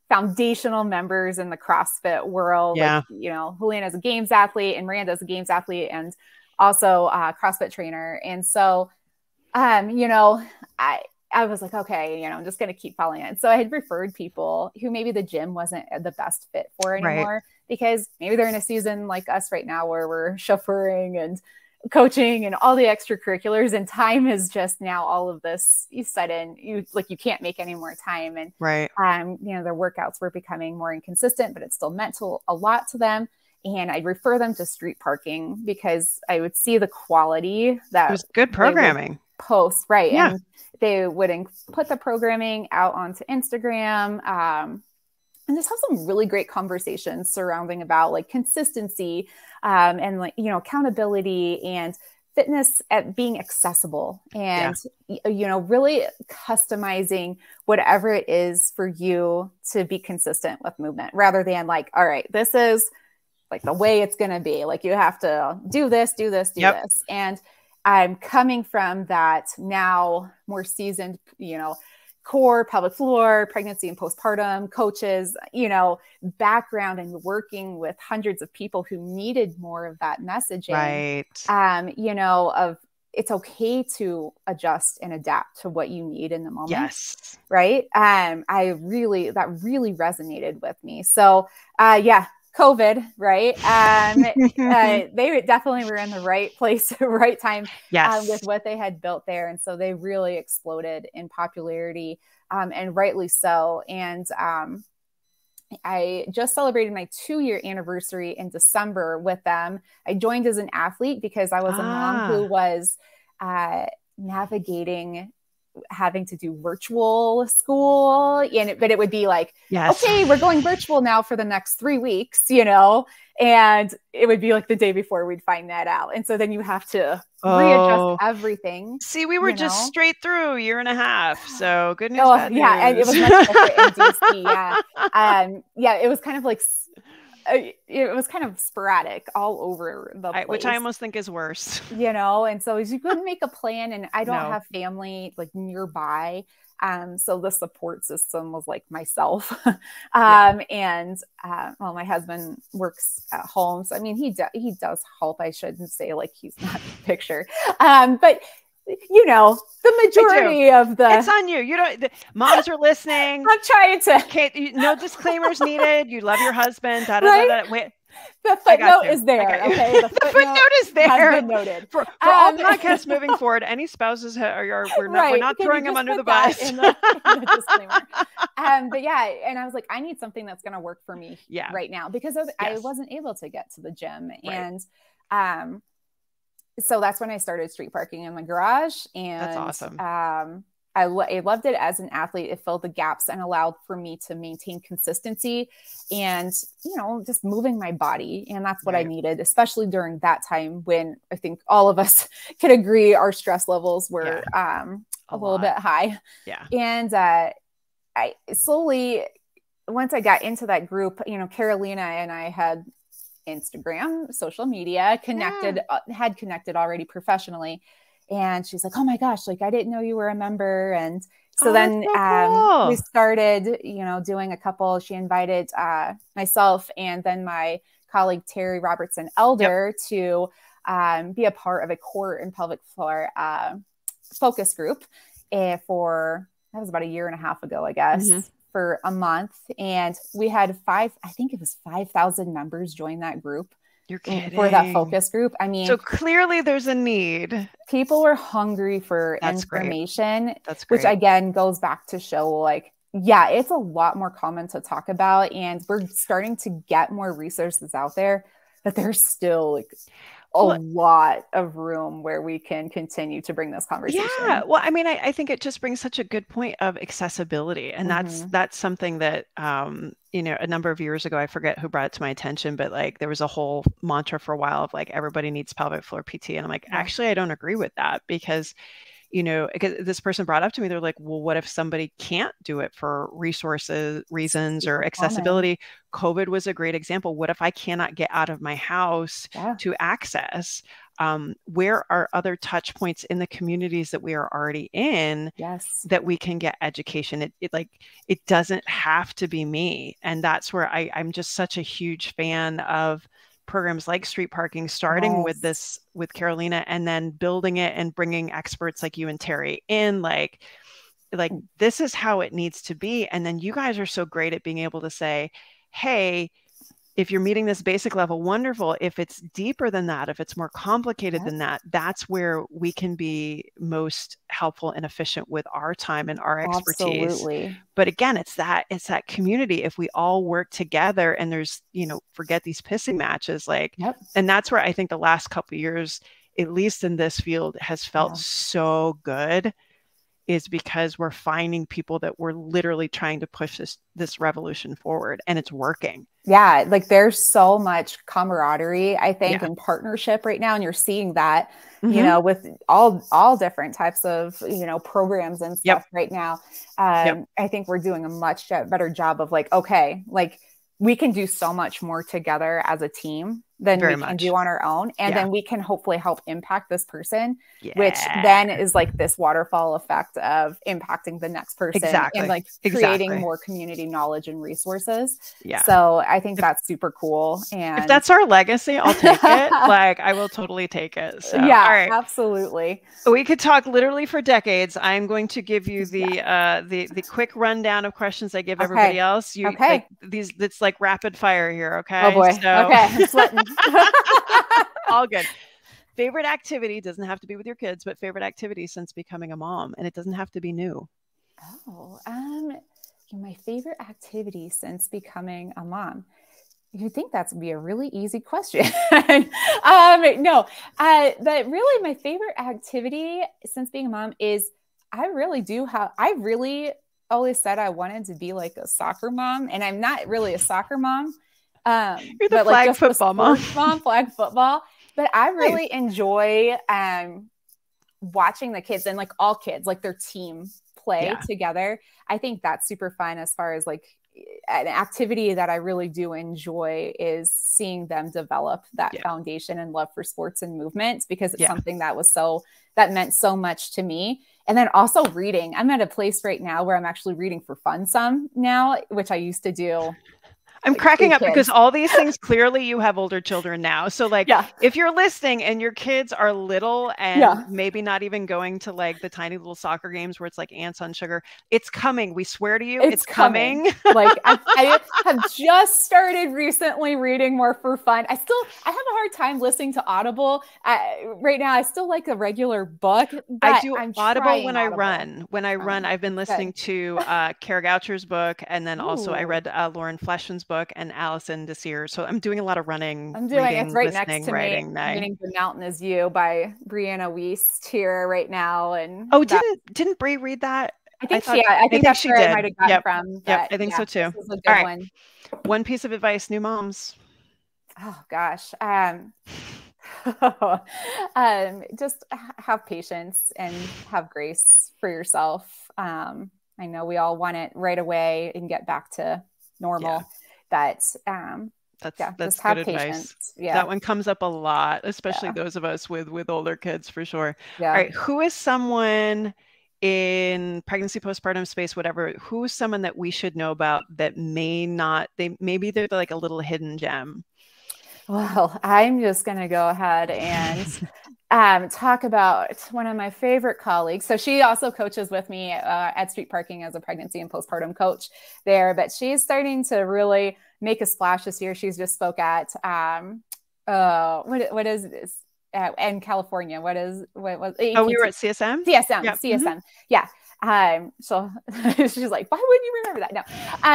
foundational members in the CrossFit world. Yeah. Like, you know, Helena's a games athlete and Miranda's a games athlete and also a CrossFit trainer. And so, you know, I was like, okay, you know, I'm just going to keep following it. So I had referred people who maybe the gym wasn't the best fit for anymore, because maybe they're in a season like us right now where we're chauffeuring and coaching and all the extracurriculars, and time is just now all of this you sudden you can't make any more time. And you know, their workouts were becoming more inconsistent, but it still meant a lot to them. And I'd refer them to street parking because I would see the quality that it was good programming post. Right. Yeah. And they would put the programming out onto Instagram, and just have some really great conversations surrounding about like consistency, and like, you know, accountability and fitness at being accessible, and, you know, really customizing whatever it is for you to be consistent with movement, rather than like, all right, this is like the way it's going to be. Like, you have to do this, do this, do this. And I'm coming from that now more seasoned, you know, core pelvic floor, pregnancy and postpartum coaches, you know, background, and working with hundreds of people who needed more of that messaging, you know, of it's okay to adjust and adapt to what you need in the moment. Yes. Right. That really resonated with me. So, COVID, right? They definitely were in the right place at the right time, with what they had built there. And so they really exploded in popularity, and rightly so. And I just celebrated my 2-year anniversary in December with them. I joined as an athlete because I was a mom who was navigating having to do virtual school, but it would be like, okay, we're going virtual now for the next 3 weeks, you know, and it would be like the day before we'd find that out. And so then you have to readjust everything. See, we were just straight through 1.5 years. So good news. Bad news. And it was much different in DC. It was kind of like, it was kind of sporadic all over the place, which I almost think is worse, you know? And so you couldn't make a plan, and I don't have family like nearby. So the support system was like myself. And my husband works at home. So, I mean, he does help. I shouldn't say like he's not the picture. But you know, the majority of it's on you. You don't, moms are listening. I'm trying to, no disclaimers needed. You love your husband. Wait, the footnote is there. Okay. The footnote is there. Has been noted. For all podcasts moving forward, any spouses we're not throwing them under the bus. In the disclaimer. But and I was like, I need something that's going to work for me right now, because I wasn't able to get to the gym. And, so that's when I started street parking in my garage. And that's awesome. I loved it as an athlete. It filled the gaps and allowed for me to maintain consistency and, you know, just moving my body. And that's what I needed, especially during that time when I think all of us can agree our stress levels were a little bit high. Yeah. And I slowly, once I got into that group, you know, Carolina and I had Instagram, social media, had connected already professionally. And she's like, oh my gosh, like, I didn't know you were a member. And so then we started, you know, doing a couple. She invited myself and then my colleague, Terry Robertson Elder, to be a part of a core and pelvic floor focus group that was about 1.5 years ago, I guess. For a month, and we had 5,000 members join that group. You're kidding. For that focus group. I mean, so clearly there's a need. People were hungry for information. Great. That's great. Which again goes back to show like, it's a lot more common to talk about, and we're starting to get more resources out there, but there's still like a lot of room where we can continue to bring this conversation. Yeah. Well, I mean, I think it just brings such a good point of accessibility. And that's something that, you know, a number of years ago, I forget who brought it to my attention, but like there was a whole mantra for a while of like, everybody needs pelvic floor PT. And I'm like, actually, I don't agree with that, because you know, this person brought up to me, they're like, well, what if somebody can't do it for reasons or accessibility? COVID was a great example. What if I cannot get out of my house to access where are other touch points in the communities that we are already in that we can get education. It doesn't have to be me. And that's where I'm just such a huge fan of programs like street parking, starting with Carolina, and then building it and bringing experts like you and Terry in, like this is how it needs to be. And then you guys are so great at being able to say, hey, if you're meeting this basic level, wonderful. If it's deeper than that, if it's more complicated than that, that's where we can be most helpful and efficient with our time and our expertise. Absolutely. But again, it's that community. If we all work together and there's, forget these pissing matches, and that's where I think the last couple of years, at least in this field, has felt so good, is because we're finding people that we're literally trying to push this revolution forward, and it's working. Yeah. Like there's so much camaraderie, I think, and partnership right now. And you're seeing that, with all different types of, programs and stuff right now. I think we're doing a much better job of we can do so much more together as a team than we can do on our own. And then we can hopefully help impact this person, which then is like this waterfall effect of impacting the next person and creating more community knowledge and resources. Yeah. So I think that's super cool. And if that's our legacy, I'll take it. I will totally take it. So, yeah, all right. Absolutely. We could talk literally for decades. I'm going to give you the quick rundown of questions I give everybody else. It's like rapid fire here. Okay. Oh boy. So, okay. I'm sweating. All good. Favorite activity doesn't have to be with your kids, but favorite activity since becoming a mom, and it doesn't have to be new. My favorite activity since becoming a mom. You'd think that's be a really easy question. No, but really my favorite activity since being a mom is I really always said I wanted to be like a soccer mom, and I'm not really a soccer mom. You're the flag football mom, flag football. But I really enjoy watching the kids and all kids, their team play together. I think that's super fun as far as an activity that I really do enjoy is seeing them develop that foundation and love for sports and movement, because it's something that meant so much to me. And then also reading. I'm at a place right now where I'm actually reading for fun some now, which I used to do. I'm cracking up because all these things, clearly you have older children now. So if you're listening and your kids are little and maybe not even going to the tiny little soccer games where it's like ants on sugar, it's coming. We swear to you, it's coming. I have just started recently reading more for fun. I have a hard time listening to Audible right now. I still like a regular book. I do Audible when I run. When I run, I've been listening to Kara Goucher's book. And then also I read Lauren Fleshman's book and Allison Desir. So I'm doing a lot of running. It's right next to me. I'm reading The Mountain Is You by Brianna Wiest here right now. And didn't Bree read that? I think that's she where did. I might have gotten from. I think so too. This is a good one. One piece of advice, new moms. Oh gosh. Just have patience and have grace for yourself. I know we all want it right away and get back to normal. That's good advice. Yeah. That one comes up a lot, especially those of us with older kids, for sure. Yeah. All right. Who is someone in pregnancy, postpartum space, whatever, who's someone that we should know about that maybe they're like a little hidden gem? Well, I'm just going to go ahead and talk about one of my favorite colleagues. So she also coaches with me at Street Parking as a pregnancy and postpartum coach there, but she's starting to really make a splash this year. She's just spoke at, what is this? In California. What was we were at CSM? CSM. Yep. CSM. Mm-hmm. Yeah. So she's like, why wouldn't you remember that? No.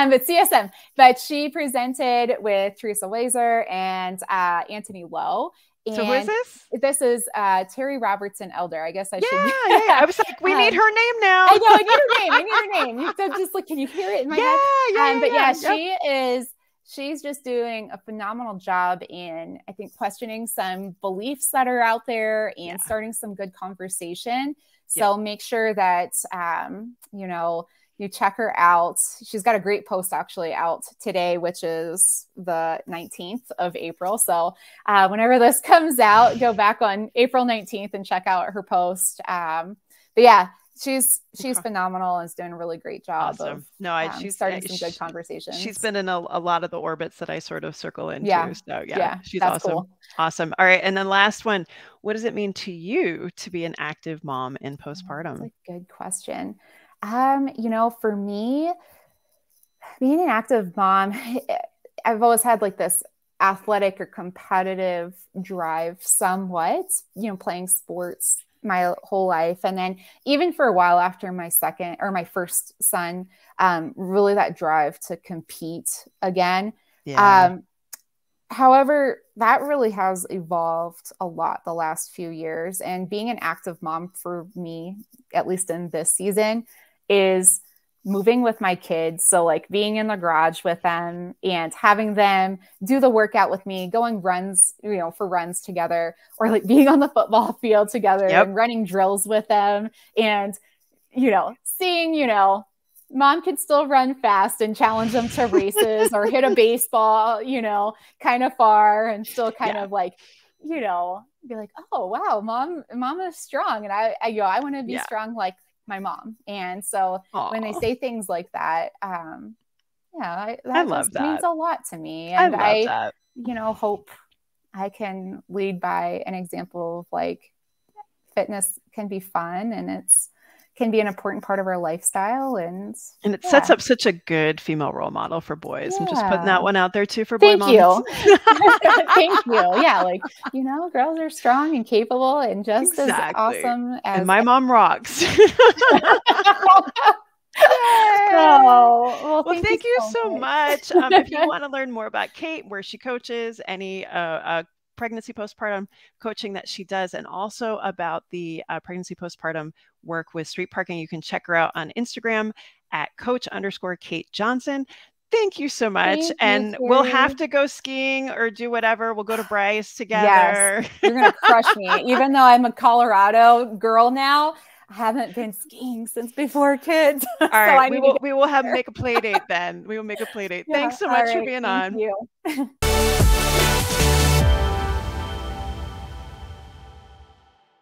But CSM, but she presented with Teresa Laser and Anthony Lowe. And so who is this? This is Terry Robertson Elder. I guess I should. Yeah. I was like, we need her name now. I know. I need her name. You just like, can you hear it in my head? But she's just doing a phenomenal job in, I think, questioning some beliefs that are out there and starting some good conversation. So make sure that, you check her out. She's got a great post actually out today, which is the 19th of April. So whenever this comes out, go back on April 19th and check out her post. But yeah, she's phenomenal and is doing a really great job of she's starting some good conversations. She's been in a lot of the orbits that I sort of circle into. Yeah. So she's that's awesome. Cool. Awesome. All right. And then last one, what does it mean to you to be an active mom in postpartum? That's a good question. For me, being an active mom, I've always had like this athletic or competitive drive somewhat, playing sports my whole life. And then even for a while after my first son, really that drive to compete again. Yeah. However, that really has evolved a lot the last few years. And being an active mom for me, at least in this season, is moving with my kids. So like being in the garage with them and having them do the workout with me, going runs, for runs together, or like being on the football field together and running drills with them. And, seeing, mom can still run fast and challenge them to races or hit a baseball, kind of far and still kind of like, be like, oh, wow, mom is strong. And I want to be strong like my mom. And so when they say things like that, that love that. Means a lot to me. And I hope I can lead by an example of like fitness can be fun and can be an important part of our lifestyle. And it sets up such a good female role model for boys. I'm just putting that one out there too for boy moms. Thank you. Yeah. Like, girls are strong and capable and just as awesome as. And my mom rocks. Well, thank you so much. If you want to learn more about Kate, where she coaches, any pregnancy postpartum coaching that she does, and also about the pregnancy postpartum work with street parking, you can check her out on Instagram at coach_Kate Johnson. Thank you so much. And we'll have to go skiing or do whatever. We'll go to Bryce together. Yes, you're going to crush me. Even though I'm a Colorado girl now, I haven't been skiing since before kids. All right. We will make a play date then. We will make a play date. Thanks so much for being on. Thank you.